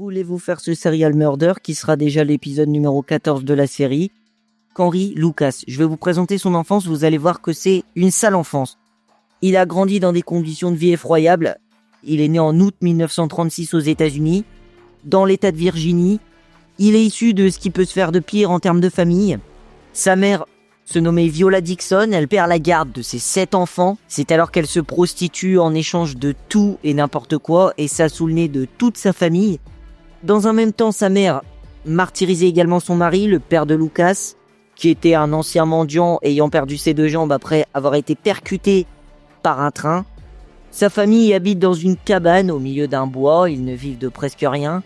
Voulez-vous faire ce serial murder qui sera déjà l'épisode numéro 14 de la série? Henry Lucas. Je vais vous présenter son enfance, vous allez voir que c'est une sale enfance. Il a grandi dans des conditions de vie effroyables. Il est né en août 1936 aux États-Unis, dans l'état de Virginie. Il est issu de ce qui peut se faire de pire en termes de famille. Sa mère se nommait Viola Dixon, elle perd la garde de ses 7 enfants. C'est alors qu'elle se prostitue en échange de tout et n'importe quoi, et ça sous le nez de toute sa famille. Dans un même temps, sa mère martyrisait également son mari, le père de Lucas, qui était un ancien mendiant ayant perdu ses 2 jambes après avoir été percuté par un train. Sa famille habite dans une cabane au milieu d'un bois, ils ne vivent de presque rien.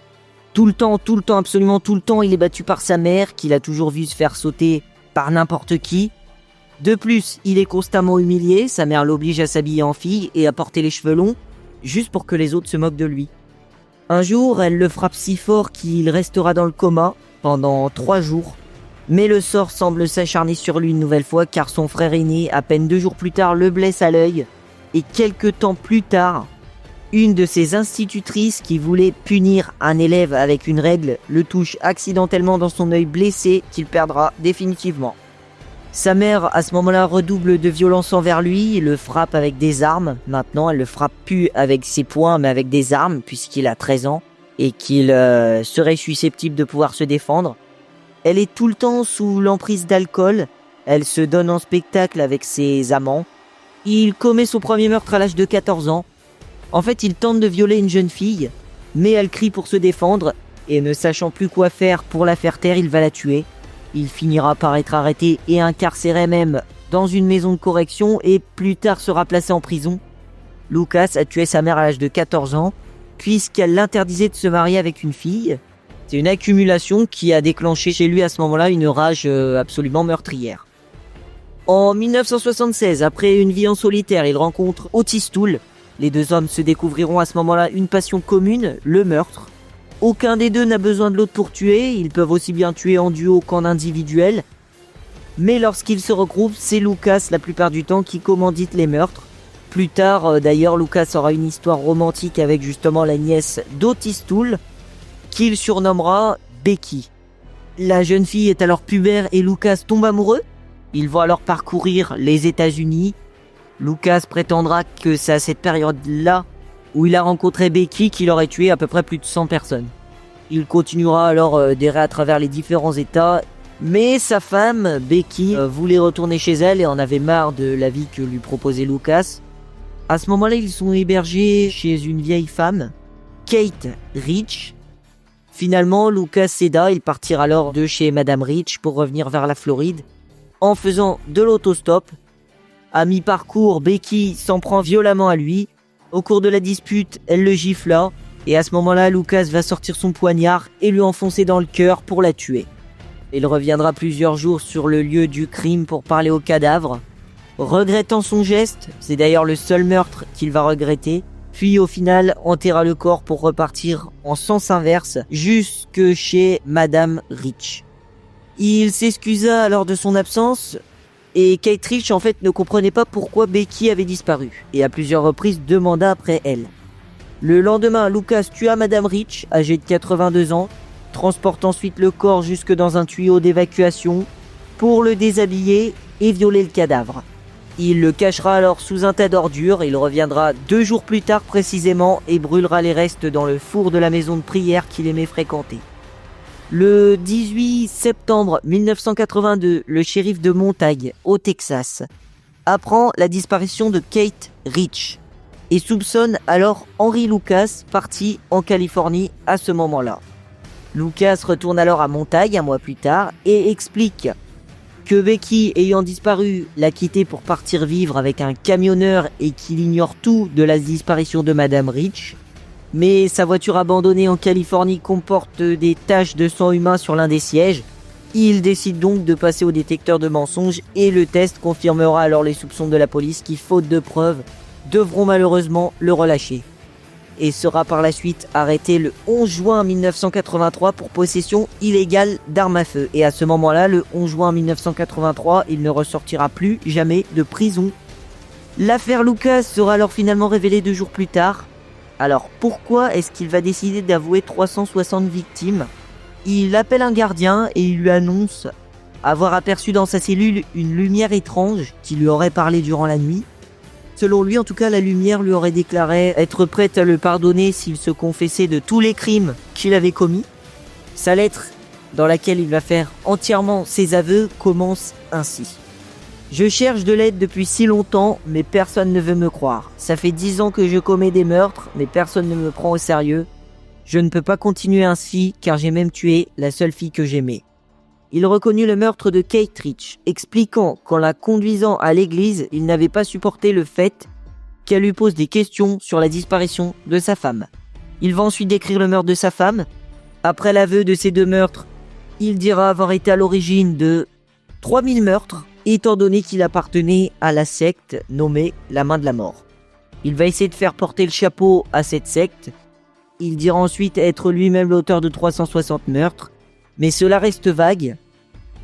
Tout le temps, absolument tout le temps, il est battu par sa mère, qu'il a toujours vu se faire sauter par n'importe qui. De plus, il est constamment humilié, sa mère l'oblige à s'habiller en fille et à porter les cheveux longs, juste pour que les autres se moquent de lui. Un jour, elle le frappe si fort qu'il restera dans le coma pendant 3 jours. Mais le sort semble s'acharner sur lui une nouvelle fois car son frère aîné, à peine 2 jours plus tard, le blesse à l'œil. Et quelques temps plus tard, une de ses institutrices qui voulait punir un élève avec une règle le touche accidentellement dans son œil blessé qu'il perdra définitivement. Sa mère, à ce moment-là, redouble de violence envers lui, le frappe avec des armes. Maintenant, elle le frappe plus avec ses poings, mais avec des armes, puisqu'il a 13 ans, et qu'il serait susceptible de pouvoir se défendre. Elle est tout le temps sous l'emprise d'alcool, elle se donne en spectacle avec ses amants. Il commet son premier meurtre à l'âge de 14 ans. En fait, il tente de violer une jeune fille, mais elle crie pour se défendre, et ne sachant plus quoi faire pour la faire taire, il va la tuer. Il finira par être arrêté et incarcéré même dans une maison de correction et plus tard sera placé en prison. Lucas a tué sa mère à l'âge de 14 ans puisqu'elle l'interdisait de se marier avec une fille. C'est une accumulation qui a déclenché chez lui à ce moment-là une rage absolument meurtrière. En 1976, après une vie en solitaire, il rencontre Otis Toole. Les 2 hommes se découvriront à ce moment-là une passion commune, le meurtre. Aucun des 2 n'a besoin de l'autre pour tuer, ils peuvent aussi bien tuer en duo qu'en individuel. Mais lorsqu'ils se regroupent, c'est Lucas la plupart du temps qui commandite les meurtres. Plus tard, d'ailleurs, Lucas aura une histoire romantique avec justement la nièce d'Otis Toole, qu'il surnommera Becky. La jeune fille est alors pubère et Lucas tombe amoureux. Ils vont alors parcourir les États-Unis. Lucas prétendra que c'est à cette période-là où il a rencontré Becky qu'il aurait tué à peu près plus de 100 personnes. Il continuera alors d'errer à travers les différents états, mais sa femme, Becky, voulait retourner chez elle et en avait marre de la vie que lui proposait Lucas. À ce moment-là, ils sont hébergés chez une vieille femme, Kate Rich. Finalement, Lucas céda, il partira alors de chez Madame Rich pour revenir vers la Floride, en faisant de l'autostop. À mi-parcours, Becky s'en prend violemment à lui. Au cours de la dispute, elle le gifla, et à ce moment-là, Lucas va sortir son poignard et lui enfoncer dans le cœur pour la tuer. Il reviendra plusieurs jours sur le lieu du crime pour parler au cadavre, regrettant son geste, c'est d'ailleurs le seul meurtre qu'il va regretter, puis au final enterra le corps pour repartir en sens inverse jusque chez Madame Rich. Il s'excusa alors de son absence, et Kate Rich en fait ne comprenait pas pourquoi Becky avait disparu, et à plusieurs reprises demanda après elle. Le lendemain, Lucas tua Madame Rich, âgée de 82 ans, transporte ensuite le corps jusque dans un tuyau d'évacuation pour le déshabiller et violer le cadavre. Il le cachera alors sous un tas d'ordures, il reviendra 2 jours plus tard précisément et brûlera les restes dans le four de la maison de prière qu'il aimait fréquenter. Le 18 septembre 1982, le shérif de Montague, au Texas, apprend la disparition de Kate Rich et soupçonne alors Henry Lucas, parti en Californie à ce moment-là. Lucas retourne alors à Montague un mois plus tard et explique que Becky, ayant disparu, l'a quitté pour partir vivre avec un camionneur et qu'il ignore tout de la disparition de Madame Rich. Mais sa voiture abandonnée en Californie comporte des taches de sang humain sur l'un des sièges. Il décide donc de passer au détecteur de mensonges et le test confirmera alors les soupçons de la police qui, faute de preuves, devront malheureusement le relâcher. Et sera par la suite arrêté le 11 juin 1983 pour possession illégale d'armes à feu. Et à ce moment-là, le 11 juin 1983, il ne ressortira plus jamais de prison. L'affaire Lucas sera alors finalement révélée 2 jours plus tard. Alors pourquoi est-ce qu'il va décider d'avouer 360 victimes? Il appelle un gardien et il lui annonce avoir aperçu dans sa cellule une lumière étrange qui lui aurait parlé durant la nuit. Selon lui, en tout cas, la lumière lui aurait déclaré être prête à le pardonner s'il se confessait de tous les crimes qu'il avait commis. Sa lettre, dans laquelle il va faire entièrement ses aveux, commence ainsi. Je cherche de l'aide depuis si longtemps, mais personne ne veut me croire. Ça fait 10 ans que je commets des meurtres, mais personne ne me prend au sérieux. Je ne peux pas continuer ainsi, car j'ai même tué la seule fille que j'aimais. Il reconnut le meurtre de Kate Rich, expliquant qu'en la conduisant à l'église, il n'avait pas supporté le fait qu'elle lui pose des questions sur la disparition de sa femme. Il va ensuite décrire le meurtre de sa femme. Après l'aveu de ces 2 meurtres, il dira avoir été à l'origine de 3000 meurtres, étant donné qu'il appartenait à la secte nommée la Main de la Mort. Il va essayer de faire porter le chapeau à cette secte. Il dira ensuite être lui-même l'auteur de 360 meurtres, mais cela reste vague,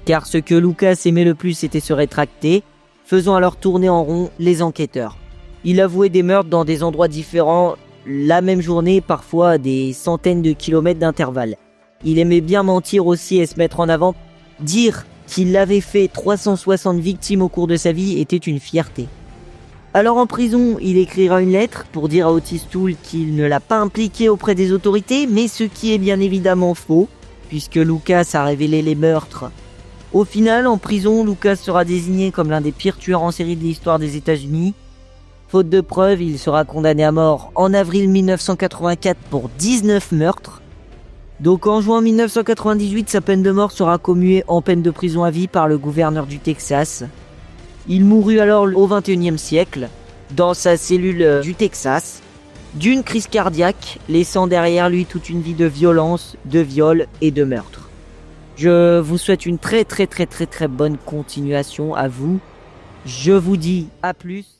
car ce que Lucas aimait le plus était se rétracter, faisant alors tourner en rond les enquêteurs. Il avouait des meurtres dans des endroits différents, la même journée, parfois à des centaines de kilomètres d'intervalle. Il aimait bien mentir aussi et se mettre en avant. Dire qu'il avait fait 360 victimes au cours de sa vie était une fierté. Alors en prison, il écrira une lettre pour dire à Otis Toole qu'il ne l'a pas impliqué auprès des autorités, mais ce qui est bien évidemment faux, puisque Lucas a révélé les meurtres. Au final, en prison, Lucas sera désigné comme l'un des pires tueurs en série de l'histoire des États-Unis. Faute de preuves, il sera condamné à mort en avril 1984 pour 19 meurtres. Donc en juin 1998, sa peine de mort sera commuée en peine de prison à vie par le gouverneur du Texas. Il mourut alors au XXIe siècle, dans sa cellule du Texas, d'une crise cardiaque, laissant derrière lui toute une vie de violence, de viol et de meurtre. Je vous souhaite une très bonne continuation à vous. Je vous dis à plus.